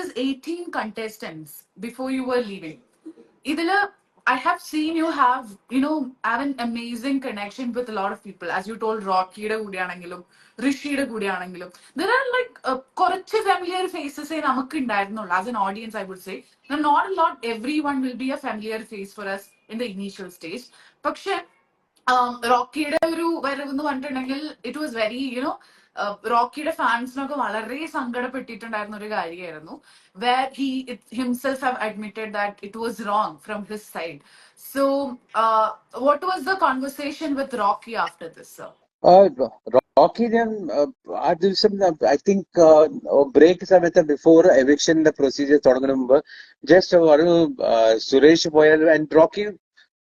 this 18 contestants before you were leaving. Idila, I have seen you have an amazing connection with a lot of people. As you told Rocky കൂടിയാണെങ്കിലും ഋഷിയുടെ കൂടിയാണെങ്കിലും there are like കുറച്ച് familiar faces നമുക്ക് ഉണ്ടായിരുന്നുള്ളൂ as an audience I would say. Now, not a lot everyone will be a familiar face for us in the initial stage. പക്ഷെ റോക്കിയുടെ ഒരു വരവ് എന്ന് പറഞ്ഞിട്ടുണ്ടെങ്കിൽ it was very റോക്കിയുടെ ഫാൻസിനൊക്കെ വളരെ സങ്കടപ്പെട്ടിട്ടുണ്ടായിരുന്ന ഒരു കാര്യമായിരുന്നു where he himself have admitted that it was wrong from his side. So, what was the conversation with Rocky after this, sir? Rocky then, I think break before eviction the procedure just Suresh Boyal and Rocky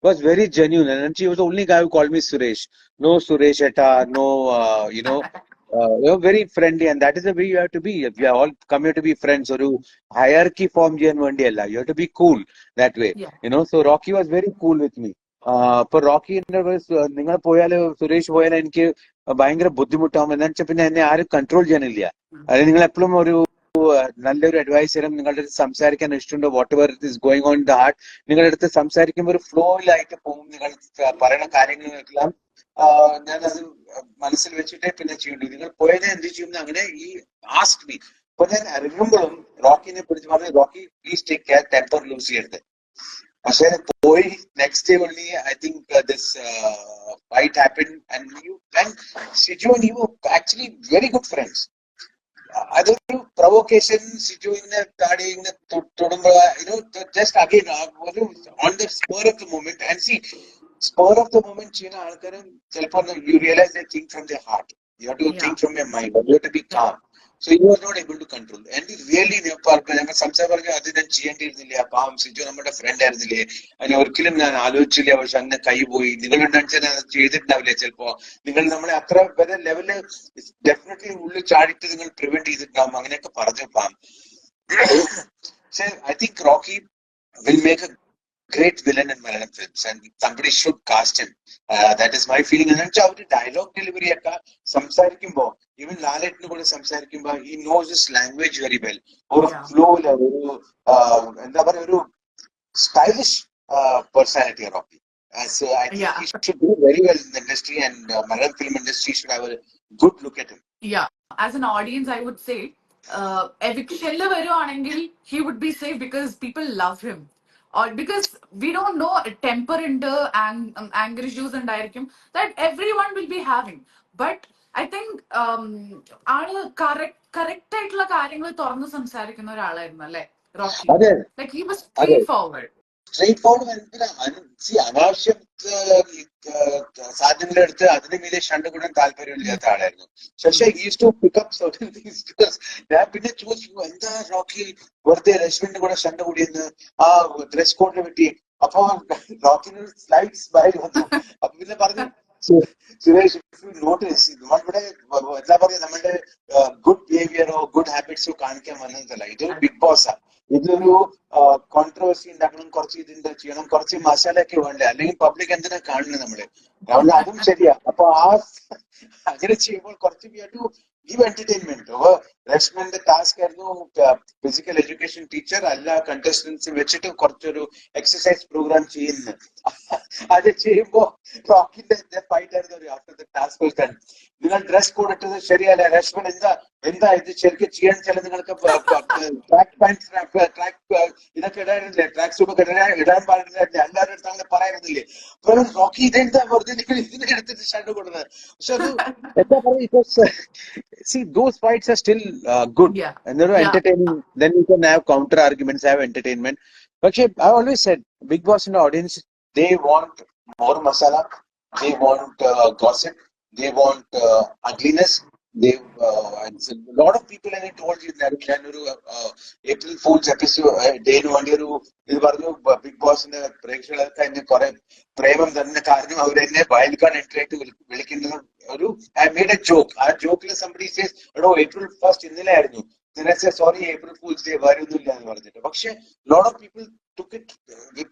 was very genuine, and she was the only guy who called me Suresh. No Suresh Etta, no, you're very friendly, and that is the way you have to be. If you are all come here to be friends, or you hierarchy form you have to be cool that way. Yeah. So Rocky was very cool with me. For Rocky, നിങ്ങൾ പോയാല് സുരേഷ് പോയാൽ എനിക്ക് ഭയങ്കര ബുദ്ധിമുട്ടാവും എന്താ വെച്ചാൽ പിന്നെ എന്നെ ആരും കൺട്രോൾ ചെയ്യാനില്ല. അതായത് നിങ്ങൾ എപ്പോഴും ഒരു നല്ലൊരു അഡ്വൈസ് തരും, നിങ്ങളുടെ അടുത്ത് സംസാരിക്കാൻ ഇഷ്ടമുണ്ടോ, whatever it is going on the heart, നിങ്ങളുടെ അടുത്ത് സംസാരിക്കുമ്പോൾ ഒരു ഫ്ലോയിലായിട്ട് പോകും. നിങ്ങൾ പറയുന്ന കാര്യങ്ങളെല്ലാം ഞാനത് മനസ്സിൽ വെച്ചിട്ടേ പിന്നെ ചെയ്യേണ്ടു. നിങ്ങൾ പോയത് എന്ത് ചെയ്യുന്നു അങ്ങനെ ഈ ആസ്ക് മീ. അപ്പൊ ഞാൻ ഇറങ്ങുമ്പോഴും റോക്കിനെ പിടിച്ച് പറഞ്ഞു, Rocky please take care, temper lose ചെയ്യരുത്. പക്ഷെ പോയി next day only I think this fight happened, and Siju and you were actually very good friends. അതൊരു provocation സിജുവിനെ താടിനെ തൊടുമ്പോ just again on the spur of the moment, and see spur of the moment ചെയ്യുന്ന ആൾക്കാരും ചിലപ്പോൾ you realize they think from their heart. You have to think from your mind, you have to be calm. So you are not able to control, and really ഞങ്ങൾ സംസാരം പറഞ്ഞു അത് ഞാൻ ചെയ്യേണ്ടിയിരുന്നില്ല, പാവം സിജു നമ്മുടെ ഫ്രണ്ട് ആയിരുന്നില്ലേ, അതിന് ഒരിക്കലും ഞാൻ ആലോചിച്ചില്ല, പക്ഷെ അങ്ങനെ കൈ പോയി, നിങ്ങളുണ്ടെന്ന് ഞാൻ ചെയ്തിട്ടുണ്ടാവില്ലേ, ചിലപ്പോ നിങ്ങൾ നമ്മളെ അത്ര വരെ ലെവല് ഡെഫിനറ്റ്ലി ഉള്ളിൽ ചാടിയിട്ട് നിങ്ങൾ പ്രിവെന്റ് ചെയ്തിട്ടുണ്ടാവും, അങ്ങനെയൊക്കെ പറഞ്ഞു palm. I think Rocky will make a great villain in Malayalam films, and somebody should cast him. That is my feeling. And അവര് ഡയലോഗ് ഡെലിവറി ഒക്കെ സംസാരിക്കുമ്പോ, ഈവൻ ലാലേട്ടിന് കൂടെ സംസാരിക്കുമ്പോ he knows his language very well. ഒരു ഫ്ലോയില് ഒരു എന്താ പറയാ ഒരു stylish personality Rocky. So I think he should do very well in the industry, and Malayalam film industry should have a good look at him. Yeah, as an audience I would say eviction വരുവാണെങ്കിൽ he would be safe because people love him, or because we don't know temper and anger issues ഉണ്ടായിരിക്കും that everyone will be having. But I think ആള് correct ആയിട്ടുള്ള കാര്യങ്ങൾ തുറന്ന് സംസാരിക്കുന്ന ഒരാളായിരുന്നു അല്ലേ Rocky? Like he was straightforward. അനാവശ്യം സാധ്യതയുടെ അടുത്ത് അതിന് മീതെ ഷണ്ട് കൂടാൻ താല്പര്യമില്ലാത്ത ആളായിരുന്നു. പക്ഷെ use to pick up certain things. ഞാൻ പിന്നെ ചോദിച്ചു എന്താ റോക്കി വെറുതെ രശ്മിന്റെ കൂടെ ഷണ്ട് കൂടിയെന്ന് ആ ഡ്രസ് കോഡിനെ പറ്റി. അപ്പൊ റോക്കിന് സ്ലൈഡ് സ്മൈൽ വന്നു. അപ്പൊ പിന്നെ പറഞ്ഞു സുരേഷ് നോട്ടീസ് നമ്മളിവിടെ എന്താ പറയാ നമ്മുടെ ഗുഡ് ബിഹേവിയറോ ഗുഡ് ഹാബിറ്റ്സോ കാണിക്കാൻ വന്നതല്ല, ഇതൊരു ബിഗ് ബോസാ, ഇതൊരു കോൺട്രവേഴ്സി ഉണ്ടാക്കണം, കുറച്ച് ഇതിന്റെ ചെയ്യണം, കുറച്ച് മസാലയൊക്കെ വേണ്ടേ, അല്ലെങ്കിൽ പബ്ലിക് എന്തിനാ കാണുന്നത് നമ്മള്, അതുകൊണ്ട് അതും ശരിയാ. അപ്പൊ അങ്ങനെ ചെയ്യുമ്പോൾ കുറച്ച് give entertainment. രശ്മിന്റെ ടാസ്ക് ആയിരുന്നു ഫിസിക്കൽ എഡ്യൂക്കേഷൻ ടീച്ചർ എല്ലാ കണ്ടസ്റ്റൻസ് വെച്ചിട്ട് കുറച്ചൊരു എക്സസൈസ് പ്രോഗ്രാം ചെയ്യുന്നത്. അത് ചെയ്യുമ്പോ റോക്കിന്റെ ഫൈറ്റ് ആയിരുന്നു after the task was done. നിങ്ങൾ ഡ്രസ് കോഡ് ഇട്ടത് ശരിയല്ല, രശ്മൻ എന്താ ഇത് ശരിക്കും ചെയ്യാൻ ചില നിങ്ങൾക്ക് ട്രാക്ക് പാൻസ് ഇതൊക്കെ ഇടാനില്ലേ, ട്രാക്ക് സൂട്ടൊക്കെ ഇടാൻ പാടില്ല, എല്ലാവരുടെ അടുത്ത് അങ്ങനെ പറയുന്നില്ലേ. റോക്കി ഇതെന്താ വെറുതെ നിങ്ങൾ ഇതിനെ എടുത്തിട്ട് ഷണ്ട് കൊടുക്കുന്നത്. പക്ഷെ അത് എന്താ പറയുക, see those fights are still good, and they're entertaining. Then you can have counter arguments, have entertainment. But I always said Big Boss in the audience, they want more masala, they want gossip, they want ugliness. They a lot of people, and I told you that April Fool's episode day ഇത് പറഞ്ഞു big ബോസിന്റെ പ്രേക്ഷകർക്ക് എന്നെ കുറെ പ്രേമം തന്നെ കാരണം അവരെന്നെ wild entry ആയിട്ട് വിളിക്കുന്നത് ഒരു I made a joke. ആ ജോക്കിൽ somebody says എടോ April 1st ഇന്നലെ ആയിരുന്നു, സോറി April Fool's Day വരുന്നില്ല എന്ന് പറഞ്ഞിട്ട്. പക്ഷെ lot of people took it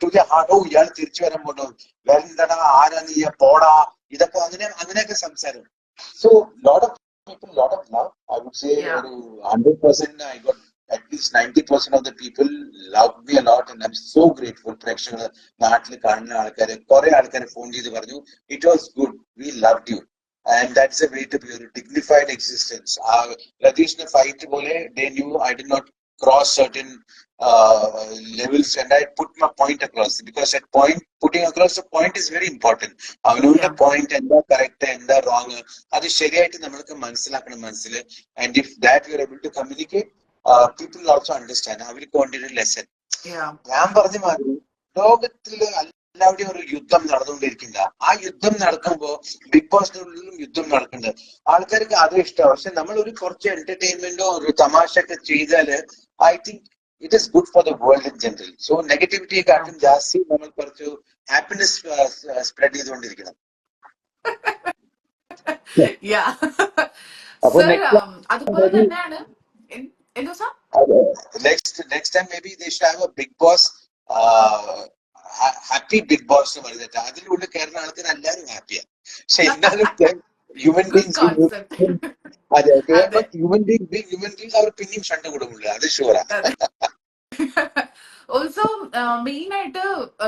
to their heart. ഓ ഇയാൾ തിരിച്ചു വരാൻ പോണോ, വേറെന്താടാ, ആരാ നീ, പോടാ, ഇതൊക്കെ അങ്ങനെയൊക്കെ സംസാരം. So lot of people, lot of love. I would say 100% I got at least 90% of the people love me a lot, and I'm so grateful. പ്രേക്ഷകർ നാട്ടിൽ കാണുന്ന ആൾക്കാര് കുറെ ആൾക്കാര് ഫോൺ ചെയ്ത് പറഞ്ഞു it was good, we loved you, and that's the way to be, a dignified existence. Ratish's fight pole, they knew I did not cross certain levels, and I put my point across, because at point, putting across the point is very important. അവനവന്റെ point എന്താ correct എന്താ wrong അത് ശരിയായിട്ട് നമ്മൾക്ക് മനസ്സിലാക്കണം മനസ്സിൽ. And if that we are able to communicate, people will also understand. അവർക്ക് വേണ്ടിയൊരു ലെസൺ. ഞാൻ പറഞ്ഞ മാതിരി ലോകത്തില് എല്ലാവരുടെയും ഒരു യുദ്ധം നടന്നുകൊണ്ടിരിക്കില്ല. ആ യുദ്ധം നടക്കുമ്പോ ബിഗ് ബോസിനുള്ളിലും യുദ്ധം നടക്കുന്നുണ്ട്. ആൾക്കാർക്ക് അതും ഇഷ്ടമാണ്. പക്ഷെ നമ്മൾ ഒരു കുറച്ച് എന്റർടൈൻമെന്റോ ഒരു തമാശ ഒക്കെ ചെയ്താല് I think it is good for the world in general. So negativity കാട്ടും ജാസ്തി നമ്മൾ കുറച്ച് ഹാപ്പിനെസ് സ്പ്രെഡ് ചെയ്തുകൊണ്ടിരിക്കണം. അതുപോലെ തന്നെയാണ് next time maybe they should have a big boss, happy big boss എന്ന് പറഞ്ഞിട്ട് അതിലൂടെ കയറുന്ന ആൾക്കാർ എല്ലാവരും ഹാപ്പിയാ. പക്ഷെ എന്നാലും ഹ്യൂമൻ ബീങ്സ് അതെ ഹ്യൂമൻ ബീങ്സ് അവർ പിന്നെയും ഷണ്ട കൊടുക്കില്ല, അത് ഷുവറാ. ഓൾസോ മെയിൻ ആയിട്ട്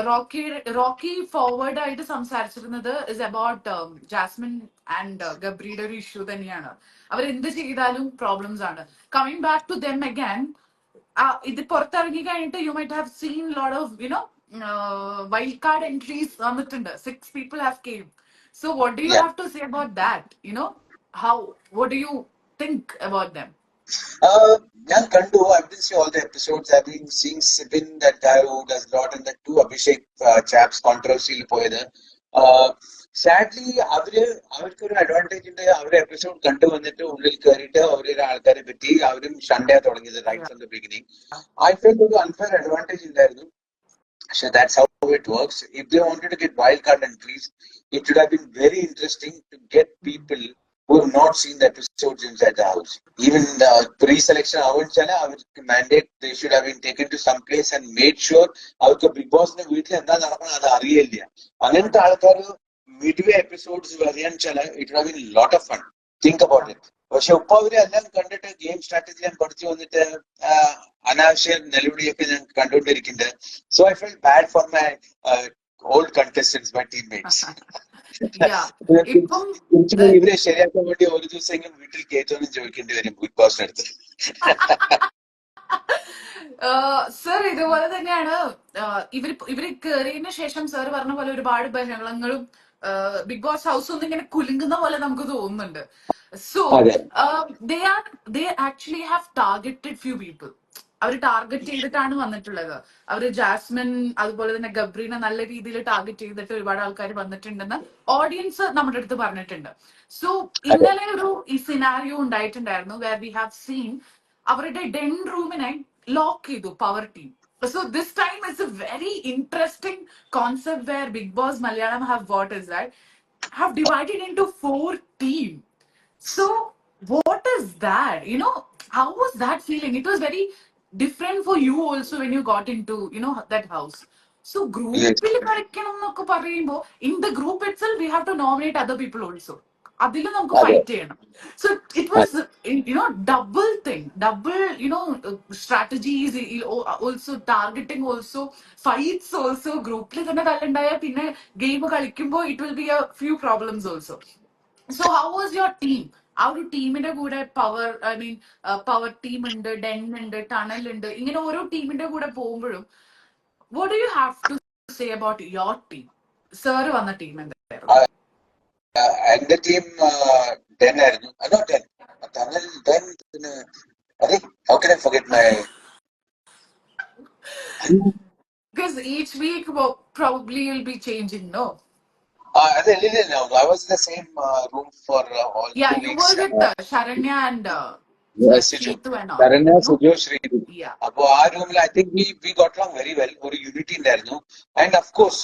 റോക്കി ഫോർവേഡ് ആയിട്ട് സംസാരിച്ചിരുന്നത് ഇസ് അബൌട്ട് ജാസ്മിൻ ആൻഡ് ഗബ്രിയുടെ ഒരു ഇഷ്യൂ തന്നെയാണ്. അവർ എന്ത് ചെയ്താലും പ്രോബ്ലംസ് ആണ്. Coming back to them again, ഇത് പുറത്തിറങ്ങി കഴിഞ്ഞിട്ട് you might have seen lot of you know wild card entries വന്നിട്ടുണ്ട്. 6 people have came. So what do you have to say about that? You know, what do you think about them? ഞാൻ കണ്ടു, I didn't see all the episodes. I've been seeing Sibin, that guy who does lot, and the 2 Abhishek chaps controversial പോയത്. Sadly അവർക്കൊരു advantage ഉണ്ട്. അവരുടെ episode കണ്ടു വന്നിട്ട് ഉള്ളിൽ കയറിയിട്ട് അവരുടെ ആൾക്കാരെ പറ്റി അവരും ഷണ്ടയാ തുടങ്ങിയത് right from the beginning. I felt ഒരു അൺഫെയർ അഡ്വാൻറ്റേജ് ഉണ്ടായിരുന്നു. So that's how it works. If they wanted to get wild card entries, it should have been very interesting to get people who have not seen the episodes inside the house. Even pre-selection mandate, they should have been taken to some place and made sure avarku Big Boss ne veetil endha nadakana adu ariyilla. Angante aalkar midway episodes variyanchala, it would have been a lot of fun. Think about it. പക്ഷെ ഇപ്പൊ അവര് എല്ലാം കണ്ടിട്ട് game strategy ഞാൻ പഠിച്ചു വന്നിട്ട് അനാവശ്യ നിലവിളിയൊക്കെ ഞാൻ കണ്ടുകൊണ്ടിരിക്കുന്നുണ്ട്. So I felt bad for my old contestants, my teammates. ഇവരെ ശരിയാക്കാൻ വേണ്ടി ഒരു ദിവസമെങ്കിലും വീട്ടിൽ കയറ്റുമെന്ന് ചോദിക്കേണ്ടി വരും ബിഗ് ബോസിന്റെ അടുത്ത്. സർ ഇതുപോലെ തന്നെയാണ് ഇവര് കയറിയതിനു ശേഷം സർ പറഞ്ഞ പോലെ ഒരുപാട് ബഹളങ്ങളും ബിഗ് ബോസ് ഹൗസ് ഒന്നും ഇങ്ങനെ കുലുങ്ങുന്ന പോലെ നമുക്ക് തോന്നുന്നുണ്ട്. So they actually have targeted few people. അവർ ടാർഗറ്റ് ചെയ്തിട്ടാണ് വന്നിട്ടുള്ളത്. അവര് ജാസ്മിൻ അതുപോലെ തന്നെ ഗബ്രീനെ നല്ല രീതിയിൽ ടാർഗറ്റ് ചെയ്തിട്ട് ഒരുപാട് ആൾക്കാർ വന്നിട്ടുണ്ടെന്ന് ഓഡിയൻസ് നമ്മുടെ അടുത്ത് പറഞ്ഞിട്ടുണ്ട്. സോ ഇന്നലെ ഒരു ഈ സിനാരിയോ ഉണ്ടായിട്ടുണ്ടായിരുന്നു വേർ വി ഹാവ് സീൻ അവരുടെ ഡെൻ റൂമിനെ ലോക്ക് ചെയ്തു power team. So this time it's a very interesting concept where Big Boss Malayalam have what is that have divided into 4 teams. So what is that? You know, how was that feeling? It was very different for you also when you got into, you know, that house. So group in the group itself we have to nominate other people also. അതിൽ നമുക്ക് fight ചെയ്യണം. So it was you know double thing, double you know strategies, also targeting, also fights, also ഗ്രൂപ്പിൽ തന്നെ തല്ലുണ്ടായാൽ പിന്നെ game കളിക്കുമ്പോൾ it will be A few problems also. So how was your team? ആ ഒരു ടീമിന്റെ കൂടെ പവർ ടീം ഉണ്ട്, Den ഉണ്ട്, ടണൽ ഉണ്ട്, ഇങ്ങനെ ഓരോ ടീമിന്റെ കൂടെ പോകുമ്പോഴും what do you have to say about your team? Sir വന്ന ടീം എന്തായിരുന്നു? എന്റെ ടീം ഡെൻ ആയിരുന്നു. ടണൽ, ഡെൻ, പിന്നെ how can I forget my because each week probably you'll be changing, no? No, I was in the same room for all 2 weeks. You were with Sharanya and Shritu and all. Sharanya, Sujo, Shritu. Yeah. Appo aa room la I think we got along very well. Oru unity undarnu. And of course,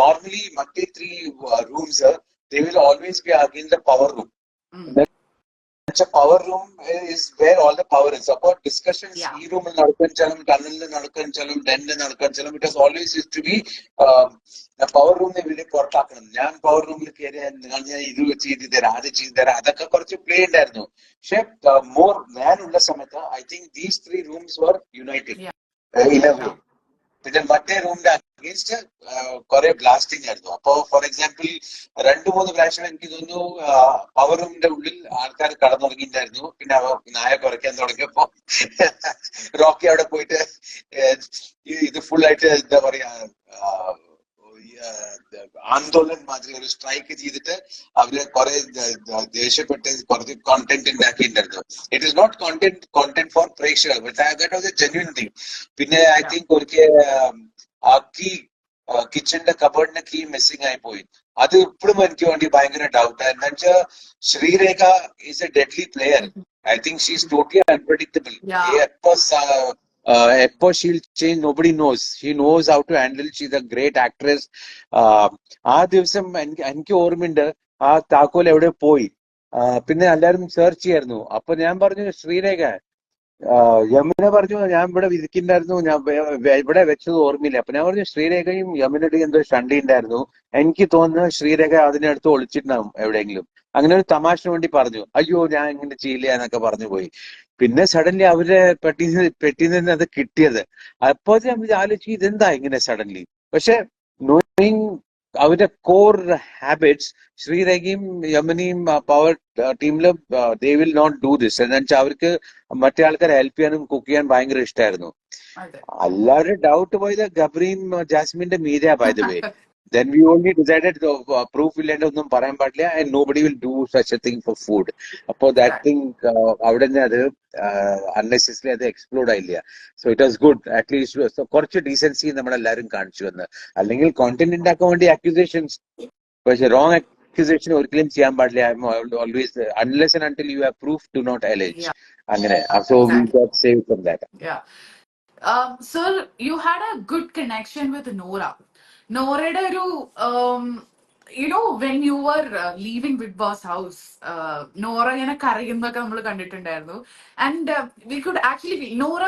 normally Monday 3 rooms, they will always be against the power room. power room is where all the power is. About discussions, Yeah. room tunnel, it has always used to be power room. Power room more man. I think these three rooms were united in a way. പിന്നെ മറ്റേ റൂമിന്റെ against കുറെ blasting ആയിരുന്നു. അപ്പോ for example 2-3 പ്രാവശ്യം എനിക്ക് തോന്നുന്നു power റൂമിന്റെ ഉള്ളിൽ ആൾക്കാർ കടന്നുറങ്ങിയിട്ടുണ്ടായിരുന്നു. പിന്നെ നായ കുറയ്ക്കാൻ തുടങ്ങിയപ്പോ റോക്കി അവിടെ പോയിട്ട് ഇത് ഫുൾ ആയിട്ട് എന്താ പറയാ ആന്തോളൻ മാതിരി ഒരു സ്ട്രൈക്ക് ചെയ്തിട്ട് അവര് കുറെ ദേഷ്യപ്പെട്ട് കുറച്ച് കോണ്ടന്റ് ഉണ്ടാക്കിയിട്ടുണ്ടായിരുന്നു. It is not content for പ്രേക്ഷകർ, but that was a genuine thing. പിന്നെ ഐ തിങ്ക് ഒരിക്കൽ ആ കീ കിച്ചന്റെ കബേർഡിന്റെ കീ മിസ്സിംഗ് ആയി പോയി. അത് ഇപ്പോഴും എനിക്ക് വേണ്ടി ഭയങ്കര ഡൗട്ട്. എന്താ വെച്ചാൽ Sreerekha is A deadly player. I think she's totally unpredictable. Epo she'll change, nobody knows. She knows how to handle. She's a great actress. ആ ദിവസം എനിക്ക് ഓർമ്മയുണ്ട് ആ താക്കോൽ എവിടെ പോയി. പിന്നെ എല്ലാവരും സെർച്ച് ചെയ്യായിരുന്നു. അപ്പൊ ഞാൻ പറഞ്ഞു ശ്രീരേഖ, യമുന പറഞ്ഞു ഞാൻ ഇവിടെ വിധിക്കുന്നുണ്ടായിരുന്നു, ഞാൻ ഇവിടെ വെച്ചത് ഓർമ്മയില്ല. അപ്പൊ ഞാൻ പറഞ്ഞു ശ്രീരേഖയും യമുനയുടെയും എന്തോ ഷണ്ടി ഉണ്ടായിരുന്നു, എനിക്ക് തോന്നുന്നു ശ്രീരേഖ അതിനടുത്ത് ഒളിച്ചിട്ടുണ്ടാവും എവിടെയെങ്കിലും. അങ്ങനെ ഒരു വേണ്ടി പറഞ്ഞു. അയ്യോ ഞാൻ ഇങ്ങനെ ചെയ്യില്ല എന്നൊക്കെ പറഞ്ഞു പോയി. പിന്നെ സഡൻലി അവരുടെ പെട്ടിയിൽ നിന്ന് അത് കിട്ടിയത്. അപ്പോ ഞാൻ ആലോചിച്ചു ഇതെന്താ ഇങ്ങനെ സഡൻലി. പക്ഷെ നോയിങ് അവരുടെ കോർ ഹാബിറ്റ്സ്, ശ്രീരേഖയും യമുനയും പവർ ടീമിലും they will not do this. എന്ന് വെച്ചാൽ അവർക്ക് മറ്റേ ആൾക്കാരെ ഹെൽപ്പ് ചെയ്യാനും കുക്ക് ചെയ്യാൻ ഭയങ്കര ഇഷ്ടമായിരുന്നു. എല്ലാവരും ഡൗട്ട് പോയത് ഗബ്രിയും ജാസ്മിന്റെ Meera by the way. Then we only decided proof ഇല്ലാണ്ട് ഒന്നും പറയാൻ പാടില്ല, and nobody will do such a thing for food. അപ്പോൾ that thing അവിടെ നിന്ന് അത് unnecessarily അത് എക്സ്പ്ലോർഡ് ആയില്ല. So it was good, at least കുറച്ച് ഡീസൻസി നമ്മളെല്ലാവരും കാണിച്ചു വന്ന്. അല്ലെങ്കിൽ കോണ്ടന്റ് ഉണ്ടാക്കാൻ വേണ്ടി അക്യൂസേഷൻസ്, പക്ഷെ റോങ് അക്യൂസേഷൻ ഒരിക്കലും ചെയ്യാൻ പാടില്ല. Always unless and until you have proof, do not allege. അങ്ങനെ. So we got saved from that. Sir, you had a good connection with Nora. Norയുടെ ഒരു when you were leaving Big Boss house, Nora ഇങ്ങനെ കരയുന്നൊക്കെ നമ്മൾ കണ്ടിട്ടുണ്ടായിരുന്നു. And we could actually Nora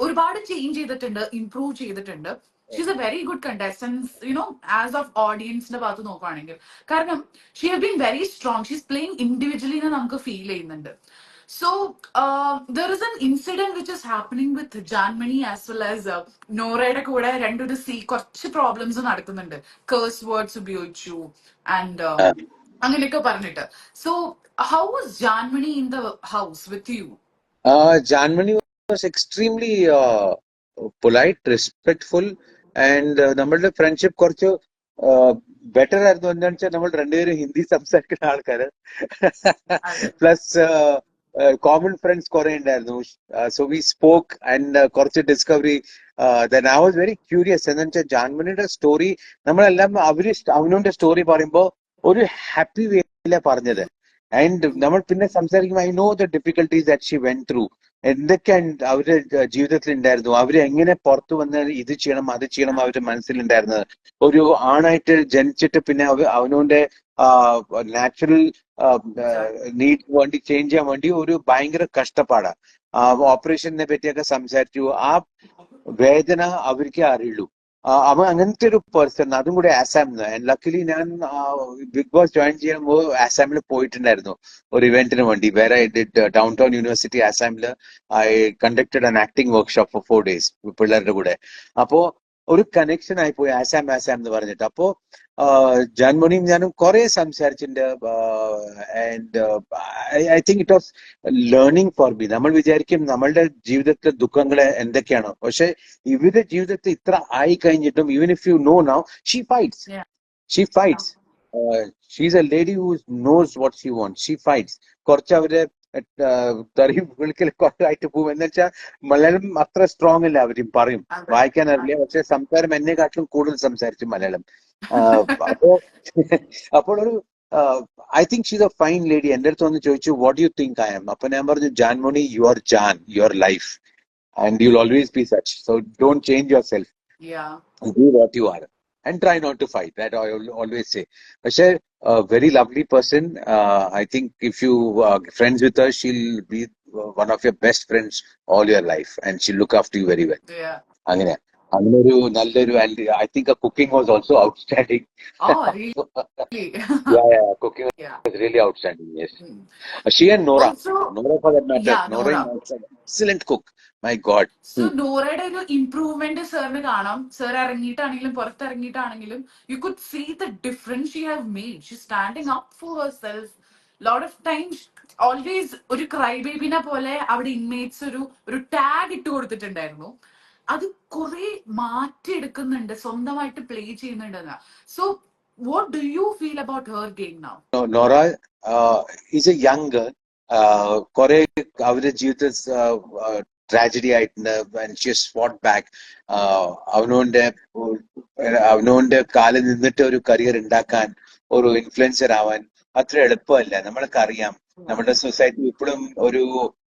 ഒരുപാട് change ചെയ്തിട്ടുണ്ട്, improve ചെയ്തിട്ടുണ്ട്. She's a very good contestants as of ഓഡിയൻസിന്റെ ഭാഗത്ത് നോക്കുകയാണെങ്കിൽ. കാരണം she have been very strong, she's playing individually എന്ന് നമുക്ക് ഫീൽ ചെയ്യുന്നുണ്ട്. So there is an incident which is happening with Janmani as well as Norയുടെ കൂടെ രണ്ടൊരു കുറച്ച് പ്രോബ്ലംസ് നടക്കുന്നുണ്ട്. കേഴ്സ് വേർഡ്സ് ഉപയോഗിച്ചു ആൻഡ് അങ്ങനെയൊക്കെ പറഞ്ഞിട്ട്. So how was Janmani in the house with you? Janmani was extremely polite, respectful, and നമ്മളുടെ friendship കുറച്ച് better ആയിരുന്നു. എന്താണെന്ന് വെച്ചാൽ നമ്മൾ രണ്ടുപേരും ഹിന്ദി സംസാരിക്കുന്ന ആൾക്കാര്, പ്ലസ് കോമൺ ഫ്രണ്ട്സ് കുറെ ഉണ്ടായിരുന്നു. സോ വി സ്പോക്ക് ആൻഡ് കുറച്ച് discovery. Then I was very curious. എന്ന് വെച്ചാൽ ജാൻമണിയുടെ സ്റ്റോറി നമ്മളെല്ലാം അവനോന്റെ സ്റ്റോറി പറയുമ്പോ ഒരു ഹാപ്പി വേയില പറഞ്ഞത്. ആൻഡ് നമ്മൾ പിന്നെ സംസാരിക്കുമ്പോൾ I know the difficulties that she went through. എന്തൊക്കെയാണ് അവരുടെ ജീവിതത്തിൽ ഉണ്ടായിരുന്നു, അവര് എങ്ങനെ പുറത്തു വന്ന് ഇത് ചെയ്യണം അത് ചെയ്യണം അവരുടെ മനസ്സിലുണ്ടായിരുന്നത്. ഒരു ആണായിട്ട് ജനിച്ചിട്ട് പിന്നെ അവനോന്റെ നാച്ചുറൽ നീഡ് വേണ്ടി ചേഞ്ച് ചെയ്യാൻ വേണ്ടി ഒരു ഭയങ്കര കഷ്ടപ്പാടാണ്. ഓപ്പറേഷനെ പറ്റിയൊക്കെ സംസാരിച്ചു. ആ വേദന അവർക്ക് അറിയുള്ളൂ. അവൻ അങ്ങനത്തെ ഒരു പേഴ്സൺ, അതും കൂടെ ആസാമിന്ന്. ആൻഡ് ലക്കിലി ഞാൻ ബിഗ് ബോസ് ജോയിൻ ചെയ്യുമ്പോൾ ആസാമിൽ പോയിട്ടുണ്ടായിരുന്നു ഒരു ഇവന്റിന് വേണ്ടി. വേറെ I did down town university ആസാമില് I conducted an acting workshop for 4 days പിള്ളേരുടെ കൂടെ. അപ്പോ ഒരു കണക്ഷൻ ആയിപ്പോയി ആസാം എന്ന് പറഞ്ഞിട്ട്. അപ്പോ ജാൻമണിയും ഞാനും കുറെ സംസാരിച്ചിട്ടുണ്ട്. And I think it was learning for me. നമ്മൾ വിചാരിക്കും നമ്മളുടെ ജീവിതത്തിലെ ദുഃഖങ്ങളെ എന്തൊക്കെയാണോ, പക്ഷെ ഇവരുടെ ജീവിതത്തിൽ ഇത്ര ആയി കഴിഞ്ഞിട്ടും even if you know now she fights. She's a lady who knows what she wants. She fights. കുറച്ച് അവരെ വിളിക്കൽ കുറച്ചായിട്ട് പോകും. എന്ന് വെച്ചാൽ മലയാളം അത്ര സ്ട്രോങ് അല്ല, അവരും പറയും, വായിക്കാൻ അറിയില്ല, പക്ഷെ സംസാരം എന്നെക്കാട്ടിലും കൂടുതൽ സംസാരിച്ചു മലയാളം. അപ്പോൾ ഒരു I think she's a fine lady. എന്റെ അടുത്ത് വന്ന് ചോദിച്ചു what you think I am. അപ്പൊ ഞാൻ പറഞ്ഞു Jaanmoni you are jaan, your life and you will always be such. So don't change yourself, be what you are. and try not to fight. That I always say. പക്ഷേ very lovely person. I think if you friends with her, she'll be one of your best friends all your life, and she'll look after you very well. Yeah. അങ്ങനെ അങ്ങനെ ഒരു നല്ലൊരു and I think cooking was also outstanding. Oh, really? Yeah, cooking Yeah. was really outstanding. Yes, Hmm. she and Nora, Also, Nora for that matter, yeah, Nora Nora. is an excellent cook. My God. So നോറയുടെ ഒരു improvement സാറിന് കാണാം. Sir ഇറങ്ങിയിട്ടാണെങ്കിലും പുറത്തിറങ്ങിയിട്ടാണെങ്കിലും you could see the difference she have made. She standing up for her self. Lot of times always ഒരു cry ബേബിനെ പോലെ അവിടെ ഇൻമേറ്റ്സ് ഒരു ടാഗ് ഇട്ട് കൊടുത്തിട്ടുണ്ടായിരുന്നു. അത് കുറെ മാറ്റിയെടുക്കുന്നുണ്ട്, സ്വന്തമായിട്ട് പ്ലേ ചെയ്യുന്നുണ്ടെന്ന്. So what do you feel about her game now? Nora is a young girl. കുറെ അവരുടെ ജീവിതത്തിൽ ട്രാജഡി ആയിട്ടുണ്ട്. And she has fought back. അവനോന്റെ കാലിൽ നിന്നിട്ട് ഒരു കരിയർ ഉണ്ടാക്കാൻ, ഒരു ഇൻഫ്ലുവൻസർ ആവാൻ അത്ര എളുപ്പമല്ല. നമ്മൾക്ക് അറിയാം നമ്മുടെ സൊസൈറ്റി ഇപ്പോഴും ഒരു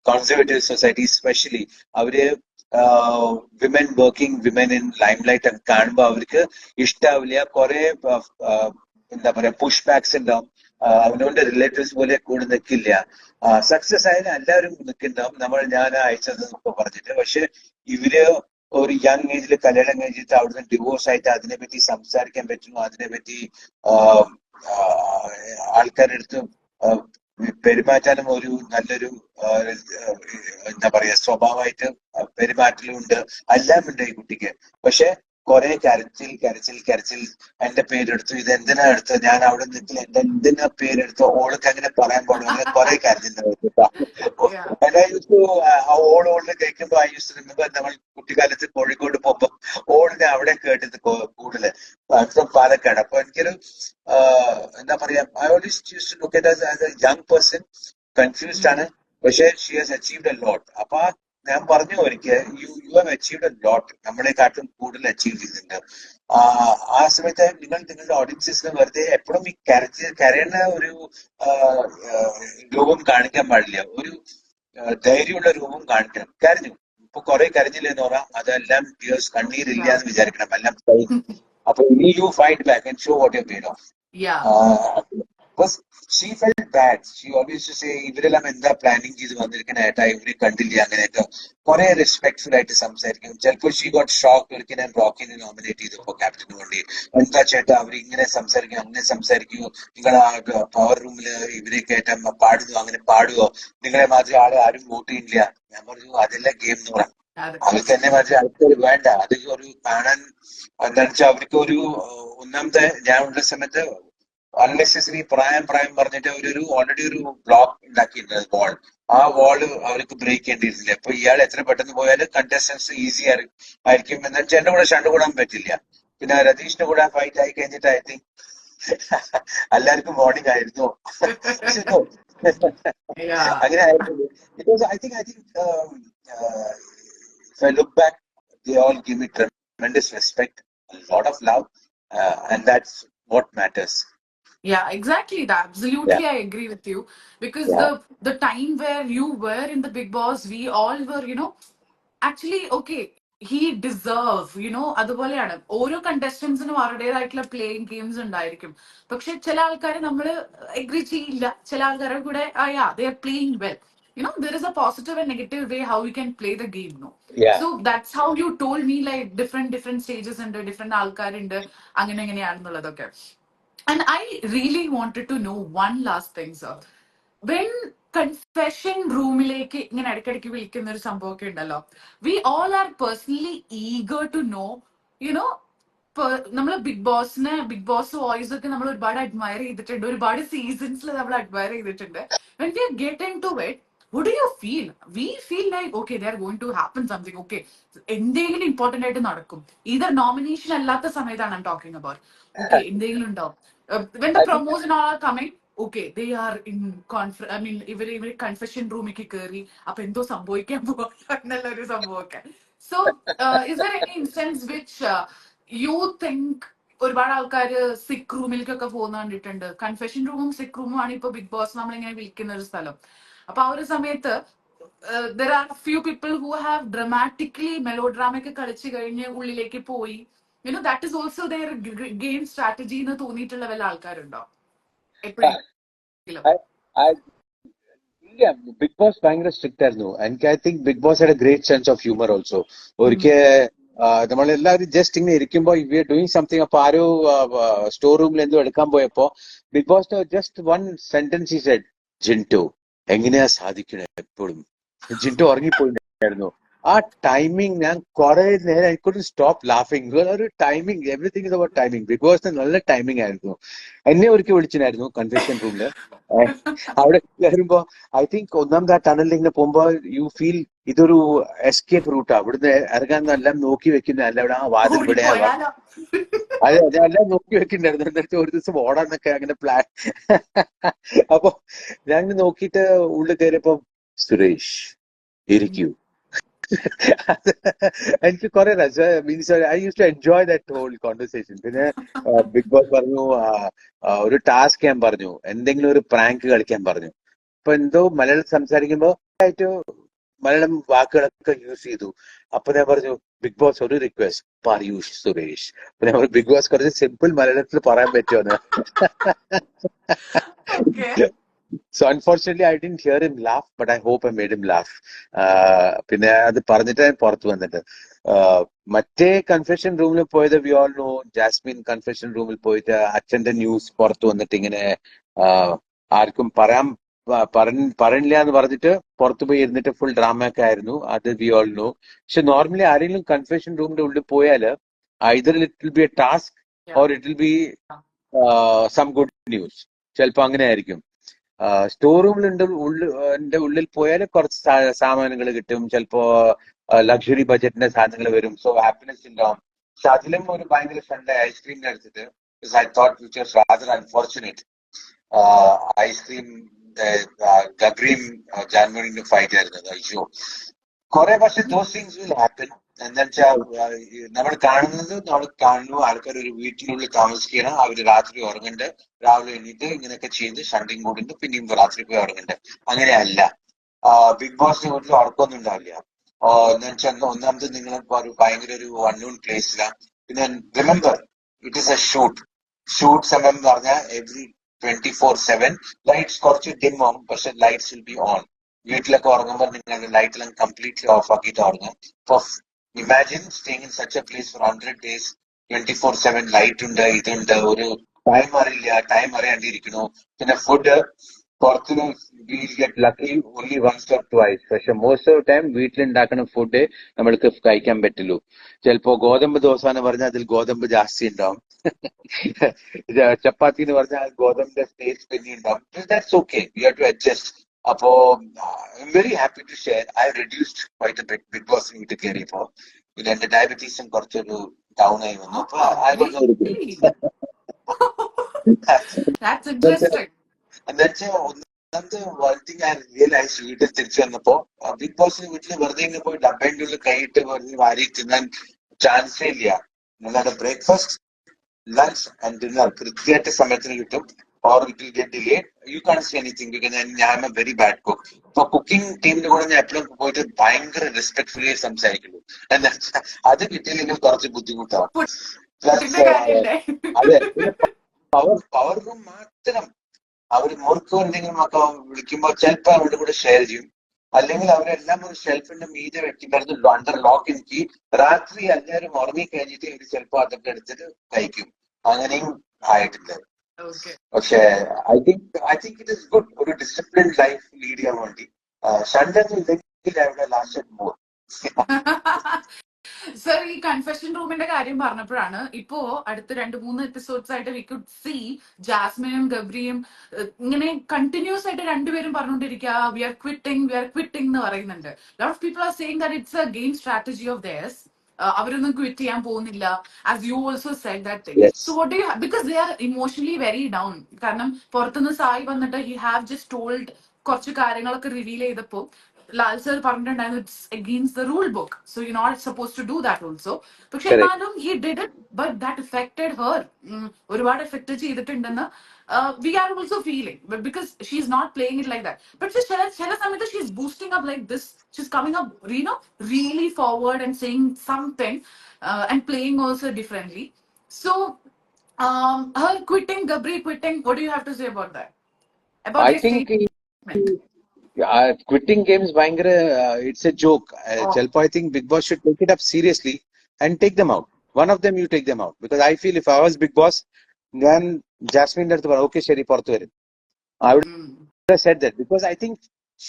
കൺസർവേറ്റീവ് സൊസൈറ്റി, സ്പെഷ്യലി അവര് women working women in lime light ഒക്കെ കാണുമ്പോൾ അവർക്ക് ഇഷ്ടാവില്ല. കുറെ എന്താ പറയാ പുഷ് ബാക്സ് ഉണ്ടാവും. അവനോന്റെ റിലേറ്റീവ്സ് പോലെ കൂടെ നിൽക്കില്ല. സക്സസ് ആയാലും എല്ലാവരും നിൽക്കുന്നുണ്ടാവും. ഞാൻ അയച്ചത് പറഞ്ഞിട്ട്. പക്ഷെ ഇവര് ഒരു യങ് ഏജിൽ കല്യാണം കഴിച്ചിട്ട് അവിടുന്ന് ഡിവോഴ്സ് ആയിട്ട് അതിനെപ്പറ്റി സംസാരിക്കാൻ പറ്റുന്നു, അതിനെപ്പറ്റി ആൾക്കാരുടെ അടുത്ത് പെരുമാറ്റാനും ഒരു നല്ലൊരു എന്താ പറയാ സ്വഭാവമായിട്ട് പെരുമാറ്റലും ഉണ്ട്, എല്ലാം ഉണ്ട് ഈ കുട്ടിക്ക്. പക്ഷെ കുറെ കരച്ചിൽ എന്റെ പേരെടുത്തു, ഇത് എന്തിനാ എടുത്തത്, ഞാൻ അവിടെ നിൽക്കില്ല, എന്റെ എന്തിനാ പേരെടുത്തു, ഓൾക്ക് അങ്ങനെ പറയാൻ പാടും, അങ്ങനെ കുറെ കരഞ്ഞിട്ടുണ്ടാവും. ഓള് കഴിക്കുമ്പോ ഐ യൂസ് റിമെമ്പർ നമ്മൾ കുട്ടിക്കാലത്ത് കോഴിക്കോട് പോകുമ്പോ ഓളിനെ അവിടെ കേട്ടത് കൂടുതല് ഫ്രം പാലക്കാട്. അപ്പൊ എനിക്കൊരു എന്താ പറയാ, I always use to look at as a young person. Confused ആണ്, പക്ഷെ she has achieved a lot. അപ്പൊ ഞാൻ പറഞ്ഞു ഒരിക്കൽ, you have achieved a lot, നമ്മളെക്കാട്ടും കൂടുതൽ അച്ചീവ് ചെയ്തിട്ടുണ്ട്. ആ സമയത്ത് നിങ്ങളുടെ ഓഡിയൻസിന് വെറുതെ എപ്പോഴും ഈ കരയുന്ന ഒരു രൂപം കാണിക്കാൻ പാടില്ല, ഒരു ധൈര്യമുള്ള രൂപം കാണിക്കണം. കരഞ്ഞു, ഇപ്പൊ കുറെ കരഞ്ഞില്ലെന്ന് പറയാം, അതെല്ലാം ടീയേഴ്സ് കണ്ണീരില്ല എന്ന് വിചാരിക്കണം, എല്ലാം അപ്പൊ ഇനി U fight back and show what you made of. Because she felt bad. She always used to say, ഇവരെല്ലാം എന്താ പ്ലാനിങ് ചെയ്ത് വന്നിരിക്കണ ഏട്ടാ, ഇവര് കണ്ടില്ല, അങ്ങനെയൊക്കെ കുറെ റെസ്പെക്ട്ഫുൾ ആയിട്ട് സംസാരിക്കും. ചിലപ്പോൾ ഷീ ഗോട്ട് ഷോക്ക്, ഒരിക്കലും റോക്കിനെ നോമിനേറ്റ് ചെയ്തപ്പോ ക്യാപ്റ്റന് വേണ്ടി, എന്താ ചേട്ടാ അവർ ഇങ്ങനെ സംസാരിക്കും, അങ്ങനെ സംസാരിക്കൂ, നിങ്ങൾ പവർ റൂമില് ഇവരെ കയറ്റാൻ പാടുന്നു, അങ്ങനെ പാടുവോ, നിങ്ങളെ മാതിരി ആരും വോട്ട് ചെയ്യില്ല. ഞാൻ പറഞ്ഞു അതെല്ലാം ഗെയിം എന്ന് പറയാം, അവർക്ക് എന്നെ മാതിരി ആൾക്കാർ വേണ്ട. അത് ഒരു കാണാൻ എന്താണെന്ന് വെച്ചാൽ അവർക്ക് ഒരു ഒന്നാമത്തെ ഞാൻ ഉള്ള സമയത്ത് അൺനെസസറി പ്രായം പറഞ്ഞിട്ട് അവരൊരു ഓൾറെഡി ഒരു ബ്ലോക്ക് ഉണ്ടാക്കിയിട്ടുണ്ട്, വാൾ. ആ വാള് അവർക്ക് ബ്രേക്ക് ചെയ്യേണ്ടിയിരുന്നില്ല. അപ്പൊ ഇയാൾ എത്ര പെട്ടെന്ന് പോയാലും കണ്ടസ്റ്റൻസ് ഈസി ആയിരിക്കും. എന്ന് വെച്ചാൽ എന്റെ കൂടെ ഷണ്ടുകൂടാൻ പറ്റില്ല. പിന്നെ രതീഷിന്റെ കൂടെ ഫൈറ്റ് ആയി കഴിഞ്ഞിട്ട് ഐ തിങ്ക് എല്ലാവർക്കും വാർണിംഗ് ആയിരുന്നു. അങ്ങനെ ആയിരുന്നു. Because I think if I look back, they all give me tremendous respect, a lot of love, and that's what matters. Yeah, exactly. Absolutely, I agree with you. Because the time where you were in the Big Boss, we all were, actually, okay, he deserve, അതുപോലെയാണ് ഓരോ കണ്ടസ്റ്റൻസിനും അവരുടേതായിട്ടുള്ള playing games ഉണ്ടായിരിക്കും. പക്ഷെ ചില ആൾക്കാരെ നമ്മൾ agree ചെയ്യില്ല. ചില ആൾക്കാരുടെ കൂടെ they are playing well. There is a positive and negative way how you can play the game, no? Yeah. So that's how you told me, like different stages ഉണ്ട്, different ആൾക്കാരുണ്ട്, അങ്ങനെയാണെന്നുള്ളതൊക്കെ. And I really wanted to know one last thing, sir. When confession റൂമിലേക്ക് ഇങ്ങനെ ഇടയ്ക്കിടയ്ക്ക് വിളിക്കുന്ന ഒരു സംഭവമൊക്കെ ഉണ്ടല്ലോ, we all are personally eager to know, നമ്മൾ ബിഗ് ബോസ് വോയിസ് ഒക്കെ നമ്മൾ ഒരുപാട് അഡ്മയർ ചെയ്തിട്ടുണ്ട്, ഒരുപാട് സീസൺസിൽ നമ്മൾ അഡ്മയർ ചെയ്തിട്ടുണ്ട്. When we get into it, what do you feel? We feel like, okay, they are going to happen something. Okay, എന്തെങ്കിലും important ആയിട്ട് നടക്കും. either നോമിനേഷൻ അല്ലാത്ത സമയത്താണ് I'm talking about. Okay, എന്തെങ്കിലും ഉണ്ടാവും. When the promos and all are coming, okay, they are in ഇവര് confession റൂമിലേക്ക് കയറി, അപ്പൊ എന്തോ സംഭവിക്കാൻ പോകും എന്നുള്ളൊരു സംഭവമൊക്കെ. So is there any instance which you think ഒരുപാട് ആൾക്കാര് സിക്ക് റൂമിലേക്കൊക്കെ പോകുന്ന കണ്ടിട്ടുണ്ട്? കൺഫെഷൻ റൂമും സിക്ക് റൂമും ആണ് ഇപ്പൊ ബിഗ് ബോസ് നമ്മളിങ്ങനെ വിളിക്കുന്ന ഒരു സ്ഥലം. അപ്പൊ ആ ഒരു സമയത്ത് there are few people who have dramatically melodrama ഒക്കെ കളിച്ചു കഴിഞ്ഞ് ഉള്ളിലേക്ക് പോയി, that is also their game strategy എന്ന് തോന്നിയിട്ടുള്ള വല്ല ആൾക്കാരുണ്ടോ എപ്പോഴെങ്കിലും? I, I, yeah, Big Boss ഭയങ്കര സ്ട്രിക്റ്റ് ആയിരുന്നു. എനിക്ക് I think Big Boss had a great sense of humour also. ഒരിക്കൽ നമ്മളെല്ലാവരും ജസ്റ്റ് ഇങ്ങനെ ഇരിക്കുമ്പോ വി ആർ ഡൂയിങ് സംതിങ്, അപ്പൊ ആരോ സ്റ്റോർ റൂമിൽ എന്തോ എടുക്കാൻ പോയപ്പോ Big Boss just one sentence ഈ സെഡ്, ജിൻറ്റോ എങ്ങനെയാ സാധിക്കണേ എപ്പോഴും. ജിൻറ്റോ ഉറങ്ങിപ്പോയിണ്ടായിരുന്നു. ആ ടൈമിങ് ഞാൻ കുറെ നേരം ഐ കുഡ്ന്റ് സ്റ്റോപ്പ് ലാഫിങ്. ഒരു timing, everything is about timing. Bigg ബോസിന് നല്ല ടൈമിംഗ് ആയിരുന്നു. എന്നെ ഒരിക്കൽ വിളിച്ചിട്ടുണ്ടായിരുന്നു കൺഫെഷൻ റൂമില്. അവിടെ കയറുമ്പോ ഐ തിങ്ക് ഒന്നാമത് ആ ടണലിൽ ഇങ്ങനെ പോകുമ്പോ യു ഫീൽ ഇതൊരു എസ്കേപ്പ് റൂട്ടാ. അവിടുന്ന് ഇറങ്ങാൻ എല്ലാം നോക്കി വെക്കുന്ന അല്ല, അവിടെ ആ വാതിൽ ഇവിടെ ഓടിപ്പോയാലോ? അതെ അതെ എല്ലാം നോക്കി വെക്കുന്നുണ്ടായിരുന്നു. എന്നിട്ട് ഒരു ദിവസം ഓടാന്നൊക്കെ അങ്ങനെ പ്ലാൻ. അപ്പൊ ഞാൻ നോക്കിയിട്ട് ഉള്ളിൽ കയറിയപ്പോ സുരേഷ് ഇരിക്കൂ. എനിക്ക് കുറെ means I use to enjoy that whole conversation. പിന്നെ ബിഗ് ബോസ് പറഞ്ഞു ഒരു ടാസ്ക് ഞാൻ പറഞ്ഞു, എന്തെങ്കിലും ഒരു പ്രാങ്ക് കളിക്കാൻ പറഞ്ഞു. അപ്പൊ എന്തോ മലയാളം സംസാരിക്കുമ്പോ ആയിട്ട് മലയാളം വാക്കുകളൊക്കെ യൂസ് ചെയ്തു. അപ്പൊ ഞാൻ പറഞ്ഞു ബിഗ് ബോസ് ഒരു റിക്വസ്റ്റ് പറയൂ സുരേഷ്. അപ്പൊ ഞാൻ ബിഗ് ബോസ് കുറച്ച് സിമ്പിൾ മലയാളത്തിൽ പറയാൻ പറ്റുമെന്ന്. So unfortunately I didn't hear him laugh, but I hope I made him laugh. പിന്നെ അത് പറഞ്ഞിട്ട് ഞാൻ പുറത്ത് വന്നിട്ട് മറ്റേ കൺഫെഷൻ റൂമിൽ പോയത് we all know. Jasmine confession റൂമിൽ പോയിട്ട് അച്ഛന്റെ ന്യൂസ് പുറത്ത് വന്നിട്ട് ഇങ്ങനെ ആർക്കും പറയില്ല എന്ന് പറഞ്ഞിട്ട് പുറത്തു പോയി ഇരുന്നിട്ട് ഫുൾ ഡ്രാമ ഒക്കെ ആയിരുന്നു. അത് വി ഓൾ നോ. പക്ഷെ നോർമലി ആരെങ്കിലും കൺഫെഷൻ റൂമിന്റെ ഉള്ളിൽ പോയാല് either it will be a task or it will be some good news. ചിലപ്പോ അങ്ങനെ ആയിരിക്കും. സ്റ്റോർ റൂമിലുണ്ട് ഉള്ളിൽ പോയാൽ കുറച്ച് സാമാനങ്ങൾ കിട്ടും, ചിലപ്പോ ലക്ഷറി ബജറ്റിന്റെ സാധനങ്ങൾ വരും, സോ ഹാപ്പിനെസ് ഉണ്ടാവും. പക്ഷെ അതിലും ഒരു ഭയങ്കര സൺഡേ ഐസ്ക്രീം കഴിച്ചിട്ട് I thought which was rather unfortunate. Ice cream ഗബ്രിയും ജാൻമണിന്റെ ഫൈറ്റ് ആയിരുന്നു. അയ്യോ കുറെ. പക്ഷെ ദോസ് തിങ്സ് വിൽ ഹാപ്പൻ. എന്താ വെച്ചാൽ നമ്മൾ കാണുന്നു ആൾക്കാർ ഒരു വീട്ടിനുള്ളിൽ താമസിക്കണം, അവര് രാത്രി ഉറങ്ങണ്ട്, രാവിലെ എണീറ്റ് ഇങ്ങനെയൊക്കെ ചെയ്ത് ഷണ്ടിങ് കൂടുന്നുണ്ട്, പിന്നെയും രാത്രി പോയി ഉറങ്ങണ്ട്. അങ്ങനെയല്ല. ബിഗ് ബോസിന്റെ വീട്ടിൽ ഉറക്കമൊന്നും ഉണ്ടാവില്ല. എന്താ വെച്ചാൽ ഒന്നാമത് നിങ്ങൾ ഒരു ഭയങ്കര ഒരു അൺനോൺ പ്ലേസിലാണ്. പിന്നെ remember it is A shoot സമയം എന്ന് പറഞ്ഞാൽ എവറി 24/7 ലൈറ്റ്സ് കുറച്ച് ഡിം ആവും, പക്ഷെ ലൈറ്റ്സ് വിൽ ബി ഓൺ. വീട്ടിലൊക്കെ ഉറങ്ങുമ്പോൾ നിങ്ങളുടെ ലൈറ്റ് എല്ലാം കംപ്ലീറ്റ്ലി ഓഫ് ആക്കിയിട്ട് ഉറങ്ങും. Imagine staying in such A place for 100 days 24/7 light ഉണ്ട്, ഇതുണ്ട്, ഒരു ടൈം അറിയില്ല, ടൈം അറിയാണ്ടിരിക്കണു. പിന്നെ ഫുഡ് പുറത്തുനിന്ന് will get lucky only once or twice. പക്ഷെ മോസ്റ്റ് ഓഫ് ടൈം വീട്ടിലുണ്ടാക്കുന്ന ഫുഡ് നമ്മൾക്ക് കഴിക്കാൻ പറ്റുള്ളൂ. ചിലപ്പോ ഗോതമ്പ് ദോശ എന്ന് പറഞ്ഞാൽ അതിൽ ഗോതമ്പ് ജാസ്തി ഉണ്ടാവും, ചപ്പാത്തി എന്ന് പറഞ്ഞാൽ ഗോതമ്പിന്റെ ടേസ്റ്റ് പിന്നെ ഉണ്ടാവും. That's okay, you have to adjust. അപ്പോ I am very happy to share I reduced quite a bit Bigg Boss വീട്ടിൽ കയറിയപ്പോ. പിന്നെ എന്റെ ഡയബറ്റീസും കുറച്ചൊരു ഡൗൺ ആയി വന്നു. അപ്പൊ ഐ വാസ് That's interesting. എന്നുവെച്ചാൽ ഒന്നാമത്തെ വൺ തിങ് ഐ റിയലൈസ് വീട്ടിൽ തിരിച്ചു വന്നപ്പോ ബിഗ് ബോസിന് വീട്ടിൽ വെറുതെ ഇങ്ങനെ പോയി ഡബേന്റെ ഉള്ളിൽ കൈയിട്ട് വെറുതെ വാരി തിന്നാൻ ചാൻസേ ഇല്ല. നിങ്ങളുടെ ബ്രേക്ക്ഫാസ്റ്റ്, ലഞ്ച് ആൻഡ് ഡിന്നർ കൃത്യമായിട്ട് സമയത്തിന് കിട്ടും. or it will get delayed. You can't say anything because I'm a very bad cook. ഇപ്പൊ കുക്കിംഗ് ടീമിന്റെ കൂടെ ഞാൻ എപ്പോഴും പോയിട്ട് ഭയങ്കര റെസ്പെക്ട്ഫുള്ളി സംസാരിക്കുള്ളൂ. അത് കിട്ടിയില്ലെങ്കിൽ കുറച്ച് ബുദ്ധിമുട്ടാവും. പ്ലസ് അതെ, പവർ റൂം മാത്രം അവര് മുറുക്കും എന്തെങ്കിലും ഒക്കെ വിളിക്കുമ്പോ ചിലപ്പോ അവരുടെ കൂടെ ഷെയർ ചെയ്യും. അല്ലെങ്കിൽ അവരെല്ലാം ഒരു ഷെൽഫിന്റെ മീതെ വെക്കുമ്പോൾ അണ്ടർ ലോക്ക് എനിക്ക് രാത്രി എല്ലാവരും ഉറങ്ങി കഴിഞ്ഞിട്ട് ഇവര് ചിലപ്പോ അതൊക്കെ എടുത്തിട്ട് കഴിക്കും. അങ്ങനെയും ആയിട്ടുണ്ട്. പക്ഷേ I think it is good. ഒരു ഡിസിപ്ലിൻ ലൈഫ് ലീഡ് ചെയ്യാൻ വേണ്ടി ഷണ്ടൊന്നും ഇല്ലെങ്കിൽ അവിടെ ലാസ്റ്റ് മോർ. സർ, ഈ കൺഫെഷൻ റൂമിന്റെ കാര്യം പറഞ്ഞപ്പോഴാണ് ഇപ്പോ അടുത്ത 2-3 എപ്പിസോഡ്സ് ആയിട്ട് വി കുഡ് സി ജാസ്മിനും ഗബ്രിയും ഇങ്ങനെ കണ്ടിന്യൂസ് ആയിട്ട് രണ്ടുപേരും പറഞ്ഞുകൊണ്ടിരിക്കുക വി ആർ ക്വിറ്റിംഗ് എന്ന് പറയുന്നുണ്ട്. Lot of people are saying that it's a game strategy of theirs. അവരൊന്നും ക്വിറ്റ് ചെയ്യാൻ പോകുന്നില്ല, as you also said that. So what do you, because they are emotionally very down. കാരണം പുറത്തുനിന്ന് സായി വന്നിട്ട് he have just told കുറച്ച് കാര്യങ്ങളൊക്കെ reveal ചെയ്തപ്പോ Lal sir പറഞ്ഞിട്ടുണ്ടായിരുന്നു it's against the rule book, so you not suppose to do that also. പക്ഷെ എന്നാലും he did it, but that affected her. ഒരുപാട് എഫക്ട് ചെയ്തിട്ടുണ്ടെന്ന് we are also feeling, but because she's not playing it like that. But just Shara Samhita, she's boosting up like this. She's coming up, really forward and saying something, and playing also differently. So, her quitting, Gabri quitting. What do you have to say about that? About I their think statement? quitting games ഭയങ്കര it's a joke. Oh. ചിലപ്പോൾ I think Big Boss should take it up seriously and take them out. One of them you take them out, because I feel if I was Big Boss, ഞാൻ ജാസ്മിന്റെ അടുത്ത് പറയാം, okay ശരി പുറത്തു വരും. I would Mm. have said that, because I think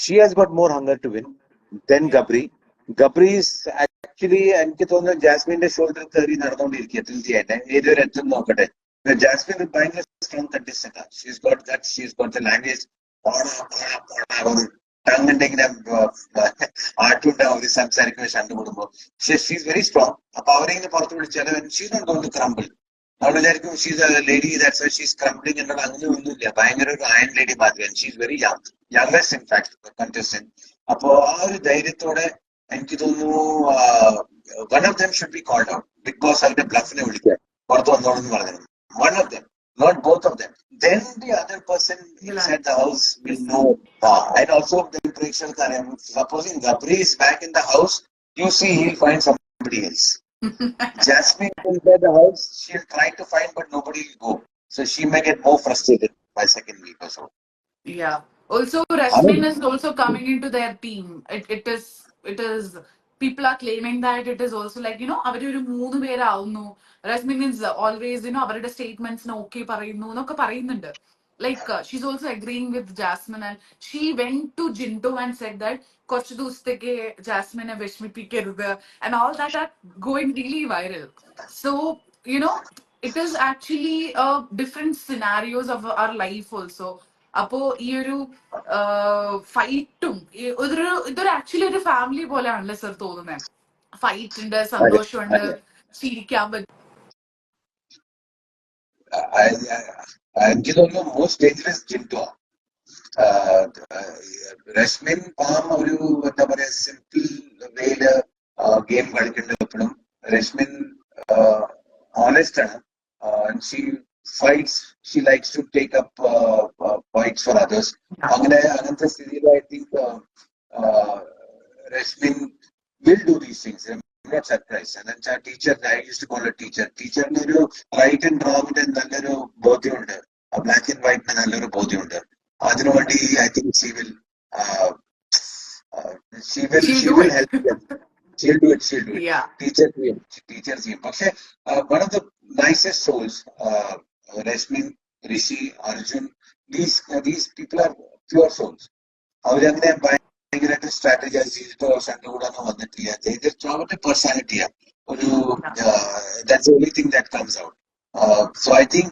she has got more hunger to win than Gabri. Gabri is actually എനിക്ക് തോന്നുന്നു ജാസ്മിന്റെ ഷോൾഡർ കയറി നടന്നുകൊണ്ടിരിക്കുക തീർച്ചയായിട്ടും ഏതൊരു എത്തും നോക്കട്ടെ. ജാസ്മിൻ ഭയങ്കര strong contestant. She's got the language. Tongue ഉണ്ടെങ്കിലും ആട്ടുണ്ടാവും ഒരു സംസാരിക്കുന്ന കണ്ടുകൂടുമ്പോ. She's very strong. അപ്പൊ അവരെ പുറത്ത് വിളിച്ചാൽ she's not going to crumble. നമ്മൾ വിചാരിക്കും she's a lady, that's why she's crumbling എന്നുള്ള അങ്ങനെ ഒന്നുമില്ല. ഭയങ്കര ഒരു അയൺ ലേഡി മാതിരിയാണ്. She's very youngest in fact contestant. അപ്പോ ആ ഒരു ധൈര്യത്തോടെ എനിക്ക് തോന്നുന്നു one of them should be called out. Big Boss അവരുടെ ബ്ലഫിനെ വിളിക്കുക, പുറത്ത് വന്നോളെന്ന് പറഞ്ഞു. One of them, not both of them. Then the other person inside the house will know. And also the pressure. Supposing Gabri is back in the house, you see he'll find somebody else. Jasmine inside the house, she'll try to find, but nobody will go. So she may get more frustrated by second week or so. Yeah. Also, Rasmin is also coming into their team. It is people are claiming that it is also like, അവര് ഒരു 3 പേരാവുന്നു. Rasmin is always, അവരുടെ statements okay പറയുന്നു എന്നൊക്കെ പറയുന്നുണ്ട്. Like, she's also agreeing with Jasmine, and she went to Jinto and said that കുറച്ച് ദിവസത്തേക്ക് ജാസ്മിനെ വിഷമിപ്പിക്കരുത്, and all that are going really viral. So, it is actually different scenarios of our life also. അപ്പോ ഈ ഒരു ഫൈറ്റും ഇതൊരു actually ഒരു family പോലെയാണല്ലേ sir തോന്നുന്നത്? ഫൈറ്റ് ഉണ്ട്, സന്തോഷമുണ്ട്, ചിരിക്കാൻ പറ്റും. എനിക്ക് തോന്നുന്നു മോസ്റ്റ് ഡേഞ്ചറസ് ജിൻഡോ. റസ്മിൻ പാം ഒരു എന്താ പറയാ സിമ്പിൾ വേയില് ഗെയിം കളിക്കേണ്ടത്. എപ്പോഴും റസ്മിൻ ഓണസ്റ്റ് ആണ്. She fights, she likes to take up fights for others. അങ്ങനത്തെ സ്ഥിതിയിൽ I think Resmin will do these things. I'm not surprised. And then teacher, I used to call her teacher. Teacher ഒരു right and റോങ്ങിന്റെ നല്ലൊരു ബോധ്യമുണ്ട്. Black and വൈറ്റിന് നല്ലൊരു ബോധ്യമുണ്ട്. അതിനുവേണ്ടി I think she will help them. She'll do it. Yeah. Teacher ചെയ്യും. പക്ഷെ one of the nicest souls, Rashmin, Rishi, Arjun, these people are pure souls. അവരങ്ങനെ ഭയങ്കരമായിട്ട് സ്ട്രാറ്റജൈസ് ചെയ്തിട്ടോ ശണ്ടുകൂടാനോ വന്നിട്ടില്ല. അവരുടെ പേഴ്സണാലിറ്റിയാ ഒരു that's the only thing that comes out. So I think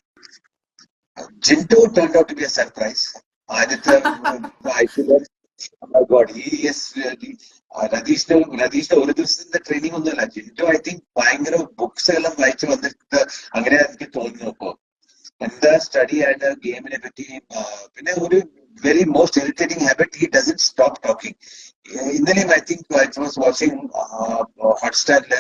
Jinto turned out to be a surprise. ആദ്യത്തെ I feel that, oh my God, he is really രതീഷിന്റെ ഒരു ദിവസത്തിന്റെ training ഒന്നുമല്ല. ജിൻഡോ ഐ തിങ്ക് ഭയങ്കര ബുക്സ് എല്ലാം വായിച്ചു വന്നിട്ട് അങ്ങനെ എനിക്ക് തോന്നുന്നു. അപ്പോ എന്താ സ്റ്റഡി ആയിട്ട് ഗെയിമിനെ പറ്റി. പിന്നെ ഒരു very most irritating habit, he doesn't stop talking. ഇന്നലെയും I think I was watching Hotstarല്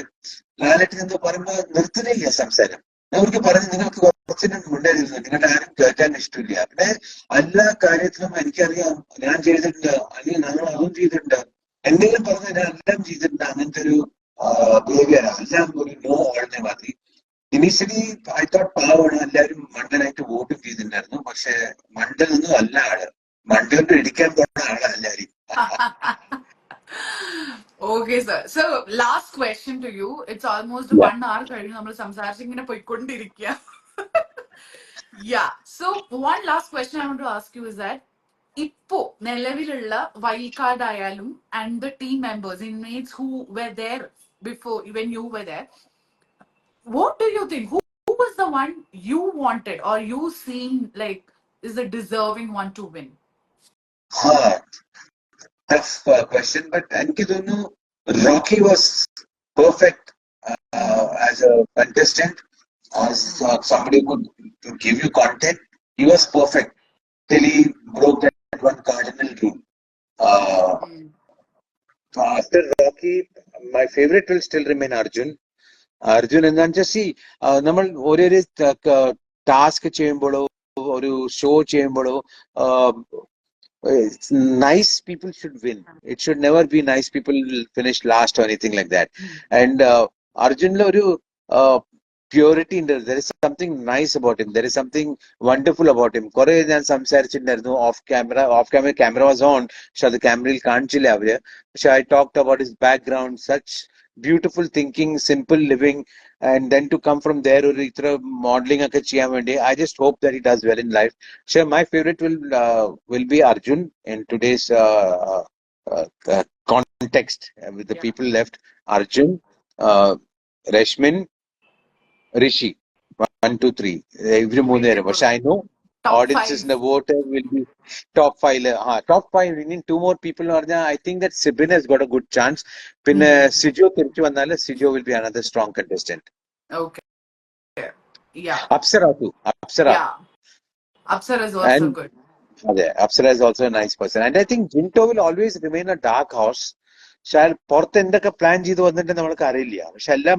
ലാലേട്ടൻ എന്ന് പറയുമ്പോ നിർത്തുന്നില്ല സംസാരം. അവർക്ക് പറഞ്ഞു നിങ്ങൾക്ക് കുറച്ചിനും ഉണ്ടായിരുന്നു, നിങ്ങളുടെ ആരും കേൾക്കാൻ ഇഷ്ടമില്ല. പിന്നെ എല്ലാ കാര്യത്തിലും എനിക്കറിയാം ഞാൻ ചെയ്തിട്ടുണ്ട്, അല്ലെങ്കിൽ ഞങ്ങൾ അതും ചെയ്തിട്ടുണ്ട്, എന്തെങ്കിലും പറഞ്ഞാൽ ഞാൻ എല്ലാം ചെയ്തിട്ടുണ്ട്. അങ്ങനത്തെ ഒരു ബിഹേവിയർ എല്ലാം ഒരു നോ ഓൾനെ മാതിരി. ഇനീഷ്യലി ഐ തോട്ട് പാവമാണ്, എല്ലാവരും മണ്ടനായിട്ട് വോട്ടും ചെയ്തിട്ടുണ്ടായിരുന്നു. പക്ഷെ മണ്ടനൊന്നും അല്ല ആള്, മണ്ടലിട്ട് ഇടിക്കാൻ പോകുന്ന ആളാ എല്ലാവരും. Okay, sir. So, last question to you. It's almost 1 hour കഴിഞ്ഞു നമ്മൾ സംസാരിച്ച് ഇങ്ങനെ പോയിക്കൊണ്ടിരിക്കുക. Yeah. So, one last question I want to ask you is that ഇപ്പോ നിലവിലുള്ള വൈൽഡ് കാർഡ് ആയാലും and the team members, inmates who were there before when you were there, what do you think? Who was the one you wanted or you seen like is the deserving one to win? Tough question, but എനിക്ക് തോന്നുന്നു Rocky was perfect as a contestant, as somebody who could give you content. He was perfect till he broke that one cardinal rule. After Rocky, my favorite will still remain Arjun. Arjun എന്താണെന്ന് വെച്ചാൽ നമ്മൾ ഓരോരോ task ചെയ്യുമ്പോഴോ ഒരു show ചെയ്യുമ്പോഴോ nice people should win. It should never be nice people finish last or anything like that. And Arjunla oru purity in there. There is something nice about him. There is something wonderful about him. Kore ഞാൻ സംസാരിച്ചിട്ടുണ്ടായിരുന്നു off camera camera was on. പക്ഷെ അത് ക്യാമറയിൽ കാണിച്ചില്ല അവര്. പക്ഷെ I talked about his background, such beautiful thinking, simple living, and then to come from there ഒരു ഇത്ര modelling ഒക്കെ ചെയ്യാൻ വേണ്ടി I just hope that he does well in life. Sure, my favorite will be Arjun in today's context with the people left. Arjun, Reshmin, Rishi, 1, 2, 3. Every moon there. But I know Top audiences in five. the voter will be top 5. Top 5. We need 2 more people. I think that Sibin has got a good chance. Pinne Sijo Tirchu Vandala, Sijo will be another strong contestant. Okay. Yeah. Apsara too. Apsara. Yeah. Apsara is also And good. yeah, Apsara is also a nice person. And I think Jinto will always remain a dark horse. പക്ഷെ പുറത്ത് എന്തൊക്കെ plan ചെയ്ത് വന്നിട്ട് നമ്മൾക്ക് അറിയില്ല. പക്ഷെ എല്ലാം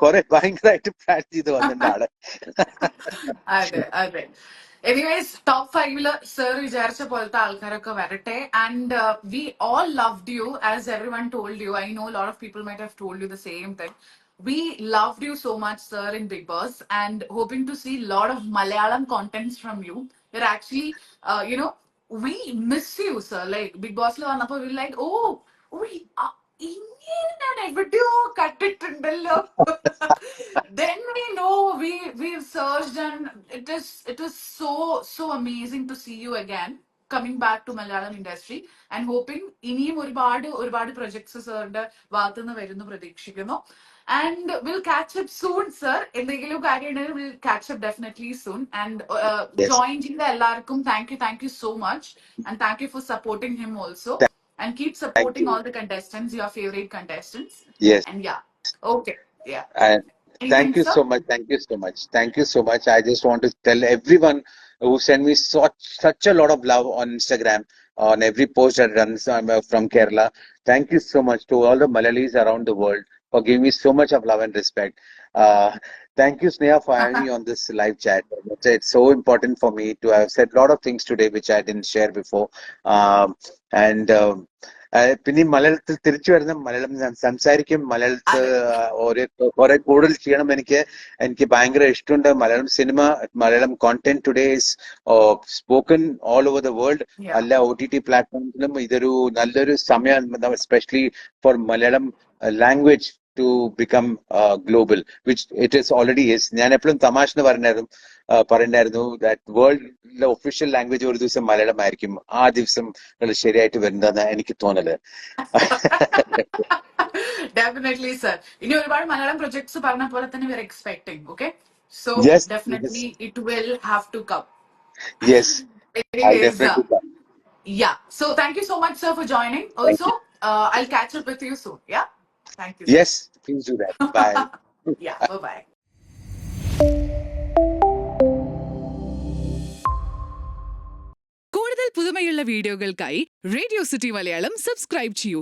കുറെ ഭയങ്കരമായിട്ട് പ്ലാൻ ചെയ്ത് വന്നിട്ടുണ്ട് ആള്. അതെ അതെ. എനിവേസ് ടോപ്പ് 5 സർ വിചാരിച്ച പോലത്തെ ആൾക്കാരൊക്കെ വരട്ടെ. And we all loved U as every one told you. I know lot of people might have told you the same thing. We loved you so much, sir, in Big Boss, and hoping to see a lot of Malayalam contents from you. We're actually, we miss you, sir. Like Big Boss lo vannappo we were like, ഇങ്ങനെ ഞാൻ എവിടെയോ കണ്ടിട്ടുണ്ടല്ലോ. Then we know we've searched, and it was so amazing to see you again coming back to Malayalam industry, and hoping ഇനിയും ഒരുപാട് projects സാറിന്റെ ഭാഗത്തുനിന്ന് വരുന്നു പ്രതീക്ഷിക്കുന്നു. And we'll catch up soon, sir. എന്തെങ്കിലും കാര്യം ഉണ്ടെങ്കിൽ we'll catch up definitely soon. And Yes. join ചെയ്ത എല്ലാവർക്കും thank you so much, and thank you for supporting him also. And keep supporting you. all the contestants, your favorite contestants. Yes. And yeah, okay, yeah. And Anything, thank you sir? so much. Thank you so much. Thank you so much. I just want to tell everyone who sent me such a lot of love on Instagram, on every post I run from Kerala. Thank you so much to all the Malayalis around the world for giving me so much of love and respect. Thank you, Sneha, for having me on this live chat. It's so important for me to have said a lot of things today which I didn't share before. And പിന്നെ മലയാളത്തിൽ തിരിച്ചു വരുന്ന മലയാളം സംസാരിക്കും. മലയാളത്തിൽ കുറെ കൂടുതൽ ചെയ്യണം. എനിക്ക് ഭയങ്കര ഇഷ്ടമുണ്ട് Malayalam cinema. Malayalam content today is spoken all over the world. എല്ലാ OTT പ്ലാറ്റ്ഫോംസിലും ഇതൊരു നല്ലൊരു സമയം, especially for Malayalam language to become global, which it is already is. ഞാൻ എപ്പോഴും തമാശന്ന് പറയണ്ടായിരുന്നു that വേൾഡിലെ ഒഫീഷ്യൽ ലാംഗ്വേജ് ഒരു ദിവസം മലയാളം ആയിരിക്കും. ആ ദിവസം ശരിയായിട്ട് വരുന്നതെന്ന് എനിക്ക് തോന്നല്. Definitely, sir. ഇനി ഒരുപാട് മലയാളം projects പറഞ്ഞ പോലെ തന്നെ we are expecting, okay? So Yes, definitely yes. it will have to come. Yes, I'll Anyways, definitely come. yeah. So thank you so much, sir, for joining. Thank Also, you. I'll catch up with you soon. Yeah. Thank you, sir. Yes, please do that. Bye. Yeah. Bye-bye. കൂടുതൽ പുതുമയുള്ള വീഡിയോകൾക്കായി radio city Malayalam subscribe ചെയ്യൂ.